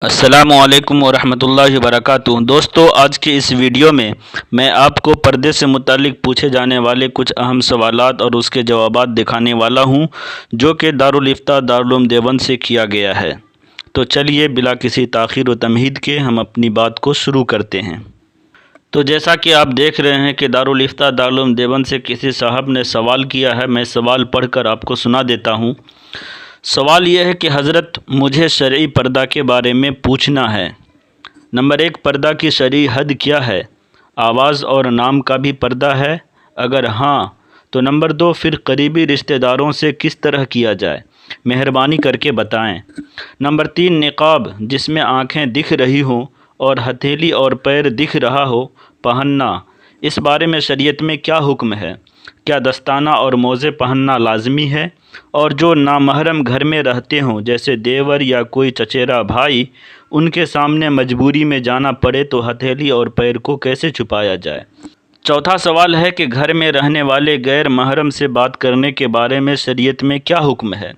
السلام علیکم ورحمۃ اللہ وبرکاتہ۔ دوستو، آج کے اس ویڈیو میں آپ کو پردے سے متعلق پوچھے جانے والے کچھ اہم سوالات اور اس کے جوابات دکھانے والا ہوں جو کہ دارالفتاء دارالعلوم دیوبند سے کیا گیا ہے۔ تو چلیے بلا کسی تاخیر و تمہید کے ہم اپنی بات کو شروع کرتے ہیں۔ تو جیسا کہ آپ دیکھ رہے ہیں کہ دارالفتاء دارالعلوم دیوبند سے کسی صاحب نے سوال کیا ہے، میں سوال پڑھ کر آپ کو سنا دیتا ہوں۔ سوال یہ ہے کہ حضرت مجھے شرعی پردہ کے بارے میں پوچھنا ہے۔ نمبر 1، پردہ کی شرعی حد کیا ہے؟ آواز اور نام کا بھی پردہ ہے؟ اگر ہاں تو نمبر 2، پھر قریبی رشتہ داروں سے کس طرح کیا جائے؟ مہربانی کر کے بتائیں۔ نمبر 3، نقاب جس میں آنکھیں دکھ رہی ہوں اور ہتھیلی اور پیر دکھ رہا ہو پہننا، اس بارے میں شریعت میں کیا حکم ہے؟ کیا دستانہ اور موزے پہننا لازمی ہے؟ اور جو نامحرم گھر میں رہتے ہوں جیسے دیور یا کوئی چچیرا بھائی، ان کے سامنے مجبوری میں جانا پڑے تو ہتھیلی اور پیر کو کیسے چھپایا جائے؟ چوتھا سوال ہے کہ گھر میں رہنے والے غیر محرم سے بات کرنے کے بارے میں شریعت میں کیا حکم ہے؟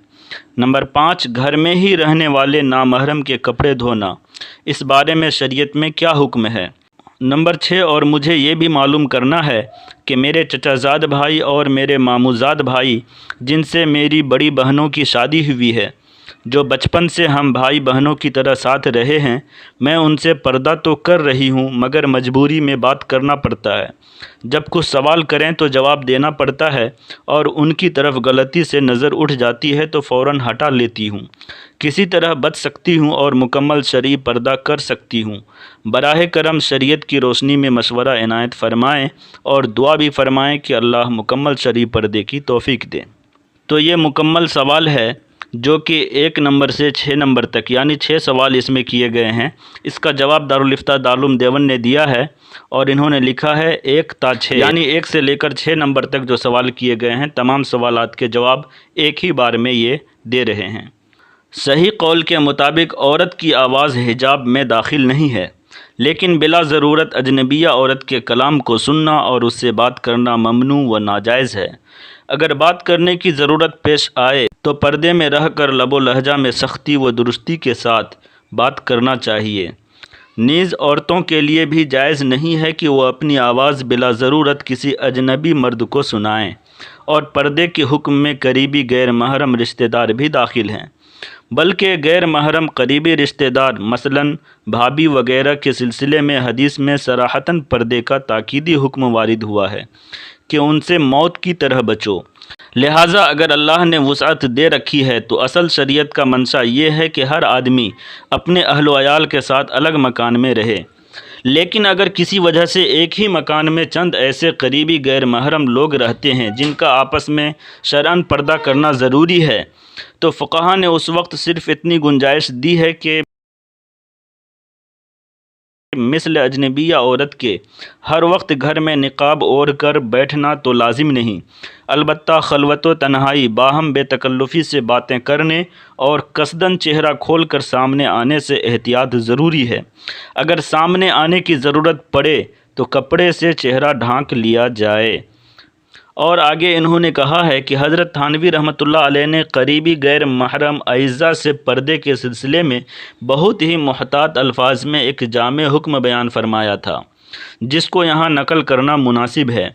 نمبر 5، گھر میں ہی رہنے والے نامحرم کے کپڑے دھونا، اس بارے میں شریعت میں کیا حکم ہے؟ نمبر 6، اور مجھے یہ بھی معلوم کرنا ہے کہ میرے چچا زاد بھائی اور میرے ماموں زاد بھائی جن سے میری بڑی بہنوں کی شادی ہوئی ہے، جو بچپن سے ہم بھائی بہنوں کی طرح ساتھ رہے ہیں، میں ان سے پردہ تو کر رہی ہوں مگر مجبوری میں بات کرنا پڑتا ہے۔ جب کچھ سوال کریں تو جواب دینا پڑتا ہے اور ان کی طرف غلطی سے نظر اٹھ جاتی ہے تو فوراً ہٹا لیتی ہوں۔ کسی طرح بچ سکتی ہوں اور مکمل شرعی پردہ کر سکتی ہوں۔ براہ کرم شریعت کی روشنی میں مشورہ عنایت فرمائیں اور دعا بھی فرمائیں کہ اللہ مکمل شرعی پردے کی توفیق دے۔ تو یہ مکمل سوال ہے جو کہ 1 نمبر سے 6 نمبر تک یعنی 6 سوال اس میں کیے گئے ہیں۔ اس کا جواب دارالفتاء دارالعلوم دیوبند نے دیا ہے اور انہوں نے لکھا ہے 1 تا 6 یعنی 1 سے لے کر 6 نمبر تک جو سوال کیے گئے ہیں، تمام سوالات کے جواب ایک ہی بار میں یہ دے رہے ہیں۔ صحیح قول کے مطابق عورت کی آواز حجاب میں داخل نہیں ہے، لیکن بلا ضرورت اجنبیہ عورت کے کلام کو سننا اور اس سے بات کرنا ممنوع و ناجائز ہے۔ اگر بات کرنے کی ضرورت پیش آئے تو پردے میں رہ کر لب و لہجہ میں سختی و درستی کے ساتھ بات کرنا چاہیے۔ نیز عورتوں کے لیے بھی جائز نہیں ہے کہ وہ اپنی آواز بلا ضرورت کسی اجنبی مرد کو سنائیں، اور پردے کے حکم میں قریبی غیر محرم رشتہ دار بھی داخل ہیں، بلکہ غیر محرم قریبی رشتہ دار مثلاً بھابھی وغیرہ کے سلسلے میں حدیث میں صراحتاً پردے کا تاکیدی حکم وارد ہوا ہے کہ ان سے موت کی طرح بچو۔ لہٰذا اگر اللہ نے وسعت دے رکھی ہے تو اصل شریعت کا منشا یہ ہے کہ ہر آدمی اپنے اہل و عیال کے ساتھ الگ مکان میں رہے، لیکن اگر کسی وجہ سے ایک ہی مکان میں چند ایسے قریبی غیر محرم لوگ رہتے ہیں جن کا آپس میں شرعاً پردہ کرنا ضروری ہے، تو فقہا نے اس وقت صرف اتنی گنجائش دی ہے کہ مثل اجنبیہ عورت کے ہر وقت گھر میں نقاب اوڑھ کر بیٹھنا تو لازم نہیں، البتہ خلوت و تنہائی باہم بے تکلفی سے باتیں کرنے اور قصداً چہرہ کھول کر سامنے آنے سے احتیاط ضروری ہے۔ اگر سامنے آنے کی ضرورت پڑے تو کپڑے سے چہرہ ڈھانک لیا جائے۔ اور آگے انہوں نے کہا ہے کہ حضرت تھانوی رحمۃ اللہ علیہ نے قریبی غیر محرم اعزاء سے پردے کے سلسلے میں بہت ہی محتاط الفاظ میں ایک جامع حکم بیان فرمایا تھا، جس کو یہاں نقل کرنا مناسب ہے۔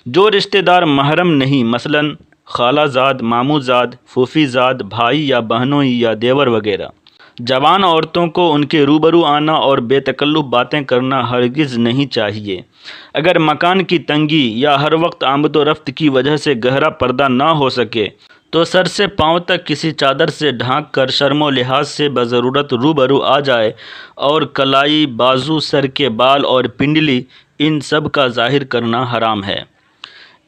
جو رشتہ دار محرم نہیں، مثلاً خالہ زاد، ماموں زاد، پھوپھی زاد، بھائی یا بہنوں یا دیور وغیرہ، جوان عورتوں کو ان کے روبرو آنا اور بے تکلف باتیں کرنا ہرگز نہیں چاہیے۔ اگر مکان کی تنگی یا ہر وقت آمد و رفت کی وجہ سے گہرا پردہ نہ ہو سکے تو سر سے پاؤں تک کسی چادر سے ڈھانک کر شرم و لحاظ سے بضرورت روبرو آ جائے، اور کلائی، بازو، سر کے بال اور پنڈلی، ان سب کا ظاہر کرنا حرام ہے۔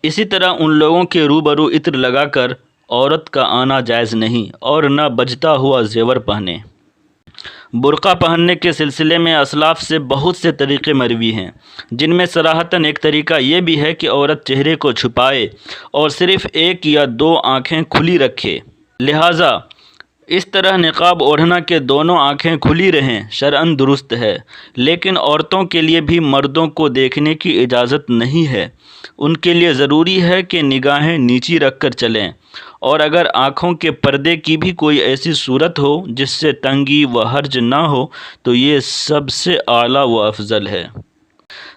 اسی طرح ان لوگوں کے روبرو عطر لگا کر عورت کا آنا جائز نہیں، اور نہ بجتا ہوا زیور پہنے۔ برقع پہننے کے سلسلے میں اسلاف سے بہت سے طریقے مروی ہیں، جن میں صراحتاً ایک طریقہ یہ بھی ہے کہ عورت چہرے کو چھپائے اور صرف 1 یا 2 آنکھیں کھلی رکھے۔ لہٰذا اس طرح نقاب اوڑھنا کہ دونوں آنکھیں کھلی رہیں شرعاً درست ہے، لیکن عورتوں کے لیے بھی مردوں کو دیکھنے کی اجازت نہیں ہے۔ ان کے لیے ضروری ہے کہ نگاہیں نیچی رکھ کر چلیں، اور اگر آنکھوں کے پردے کی بھی کوئی ایسی صورت ہو جس سے تنگی و حرج نہ ہو تو یہ سب سے اعلیٰ و افضل ہے۔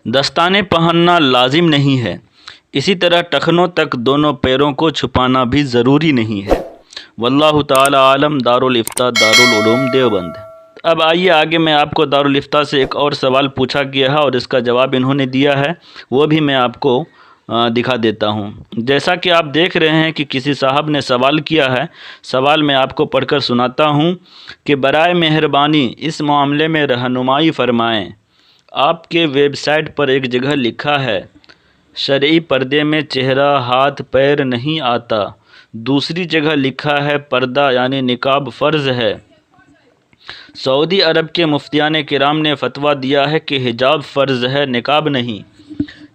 دستانے پہننا لازم نہیں ہے، اسی طرح ٹخنوں تک دونوں پیروں کو چھپانا بھی ضروری نہیں ہے۔ واللہ تعالی عالم۔ دارالفتاء دارالعلوم دیوبند۔ اب آئیے آگے میں آپ کو دارالفتاء سے ایک اور سوال پوچھا گیا ہے اور اس کا جواب انہوں نے دیا ہے، وہ بھی میں آپ کو دکھا دیتا ہوں۔ جیسا کہ آپ دیکھ رہے ہیں کہ کسی صاحب نے سوال کیا ہے، سوال میں آپ کو پڑھ کر سناتا ہوں کہ برائے مہربانی اس معاملے میں رہنمائی فرمائیں۔ آپ کے ویب سائٹ پر ایک جگہ لکھا ہے شرعی پردے میں چہرہ، ہاتھ، پیر نہیں آتا، دوسری جگہ لکھا ہے پردہ یعنی نقاب فرض ہے۔ سعودی عرب کے مفتیان کرام نے فتویٰ دیا ہے کہ حجاب فرض ہے، نقاب نہیں،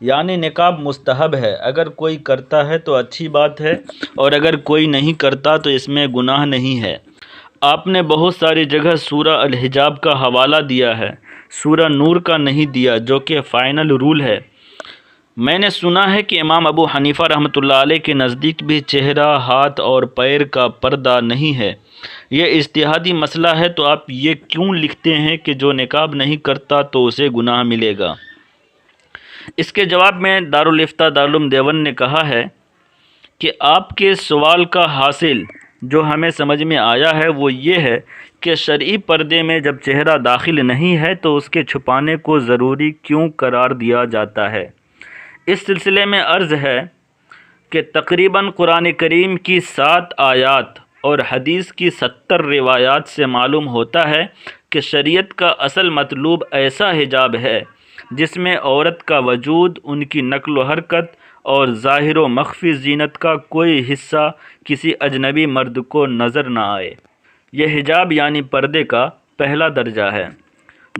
یعنی نقاب مستحب ہے۔ اگر کوئی کرتا ہے تو اچھی بات ہے، اور اگر کوئی نہیں کرتا تو اس میں گناہ نہیں ہے۔ آپ نے بہت ساری جگہ سورہ الحجاب کا حوالہ دیا ہے، سورہ نور کا نہیں دیا، جو کہ فائنل رول ہے۔ میں نے سنا ہے کہ امام ابو حنیفہ رحمۃ اللہ علیہ کے نزدیک بھی چہرہ، ہاتھ اور پیر کا پردہ نہیں ہے۔ یہ اجتہادی مسئلہ ہے، تو آپ یہ کیوں لکھتے ہیں کہ جو نقاب نہیں کرتا تو اسے گناہ ملے گا؟ اس کے جواب میں دارالفتاء دارالعلوم دیوبند نے کہا ہے کہ آپ کے سوال کا حاصل جو ہمیں سمجھ میں آیا ہے وہ یہ ہے کہ شرعی پردے میں جب چہرہ داخل نہیں ہے تو اس کے چھپانے کو ضروری کیوں قرار دیا جاتا ہے۔ اس سلسلے میں عرض ہے کہ تقریباً قرآن کریم کی 7 آیات اور حدیث کی 70 روایات سے معلوم ہوتا ہے کہ شریعت کا اصل مطلوب ایسا حجاب ہے جس میں عورت کا وجود، ان کی نقل و حرکت اور ظاہر و مخفی زینت کا کوئی حصہ کسی اجنبی مرد کو نظر نہ آئے۔ یہ حجاب یعنی پردے کا پہلا درجہ ہے،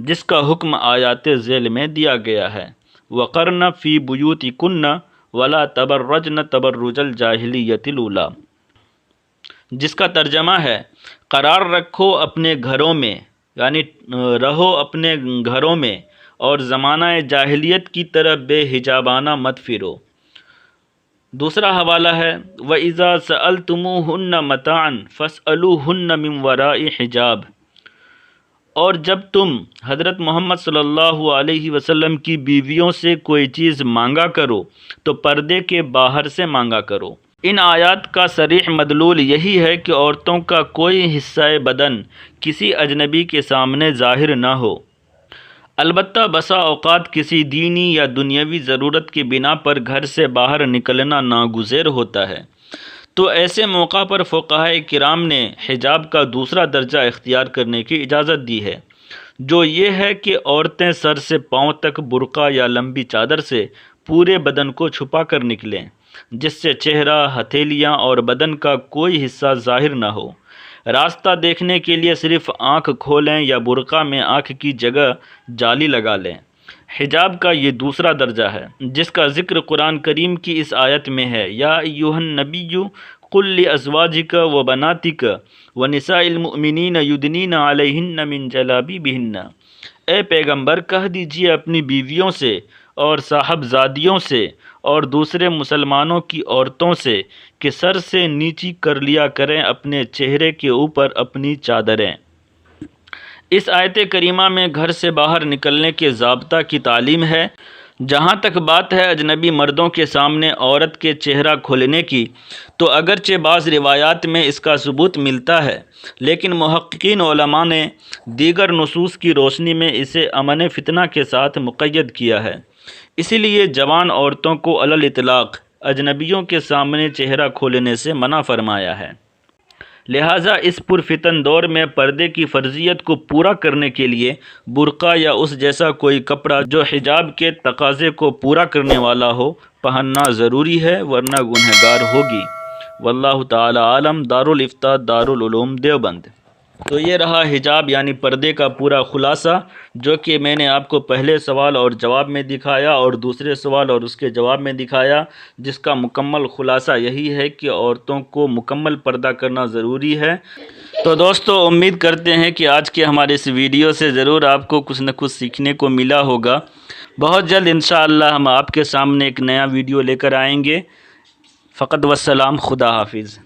جس کا حکم آیات ذیل میں دیا گیا ہے۔ وَقَرْنَ فِي بُيُوتِكُنَّ وَلَا تَبَرَّجْنَ تَبَرُّجَ الْجَاهِلِيَّةِ الْأُولَىٰ، جس کا ترجمہ ہے قرار رکھو اپنے گھروں میں، یعنی رہو اپنے گھروں میں اور زمانہ جاہلیت کی طرح بے حجابانہ مت پھرو۔ دوسرا حوالہ ہے وَإِذَا سَأَلْتُمُوهُنَّ مَتَاعًا فَاسْأَلُوهُنَّ مِنْ وَرَاءِ حِجَاب، اور جب تم حضرت محمد صلی اللہ علیہ وسلم کی بیویوں سے کوئی چیز مانگا کرو تو پردے کے باہر سے مانگا کرو۔ ان آیات کا صریح مدلول یہی ہے کہ عورتوں کا کوئی حصہ بدن کسی اجنبی کے سامنے ظاہر نہ ہو۔ البتہ بسا اوقات کسی دینی یا دنیاوی ضرورت کی بنا پر گھر سے باہر نکلنا ناگزیر ہوتا ہے، تو ایسے موقع پر فقہائے کرام نے حجاب کا دوسرا درجہ اختیار کرنے کی اجازت دی ہے، جو یہ ہے کہ عورتیں سر سے پاؤں تک برقع یا لمبی چادر سے پورے بدن کو چھپا کر نکلیں، جس سے چہرہ، ہتھیلیاں اور بدن کا کوئی حصہ ظاہر نہ ہو۔ راستہ دیکھنے کے لیے صرف آنکھ کھولیں یا برقع میں آنکھ کی جگہ جالی لگا لیں۔ حجاب کا یہ دوسرا درجہ ہے، جس کا ذکر قرآن کریم کی اس آیت میں ہے یا ایھا النبی قل لازواجک وبناتک ونساء المؤمنین یدنین علیہن من جلابیبہن، اے پیغمبر کہہ دیجیے اپنی بیویوں سے اور صاحبزادیوں سے اور دوسرے مسلمانوں کی عورتوں سے کہ سر سے نیچی کر لیا کریں اپنے چہرے کے اوپر اپنی چادریں۔ اس آیت کریمہ میں گھر سے باہر نکلنے کے ضابطہ کی تعلیم ہے۔ جہاں تک بات ہے اجنبی مردوں کے سامنے عورت کے چہرہ کھولنے کی، تو اگرچہ بعض روایات میں اس کا ثبوت ملتا ہے، لیکن محققین علماء نے دیگر نصوص کی روشنی میں اسے امن فتنہ کے ساتھ مقید کیا ہے۔ اسی لیے جوان عورتوں کو علی الاطلاق اجنبیوں کے سامنے چہرہ کھولنے سے منع فرمایا ہے۔ لہٰذا اس پرفتن دور میں پردے کی فرضیت کو پورا کرنے کے لیے برقع یا اس جیسا کوئی کپڑا جو حجاب کے تقاضے کو پورا کرنے والا ہو پہننا ضروری ہے، ورنہ گنہگار ہوگی۔ واللہ تعالی عالم۔ دارالفتاء دارالعلوم دیوبند۔ تو یہ رہا حجاب یعنی پردے کا پورا خلاصہ، جو کہ میں نے آپ کو پہلے سوال اور جواب میں دکھایا اور دوسرے سوال اور اس کے جواب میں دکھایا، جس کا مکمل خلاصہ یہی ہے کہ عورتوں کو مکمل پردہ کرنا ضروری ہے۔ تو دوستو، امید کرتے ہیں کہ آج کے ہمارے اس ویڈیو سے ضرور آپ کو کچھ نہ کچھ سیکھنے کو ملا ہوگا۔ بہت جلد انشاءاللہ ہم آپ کے سامنے ایک نیا ویڈیو لے کر آئیں گے۔ فقط والسلام، خدا حافظ۔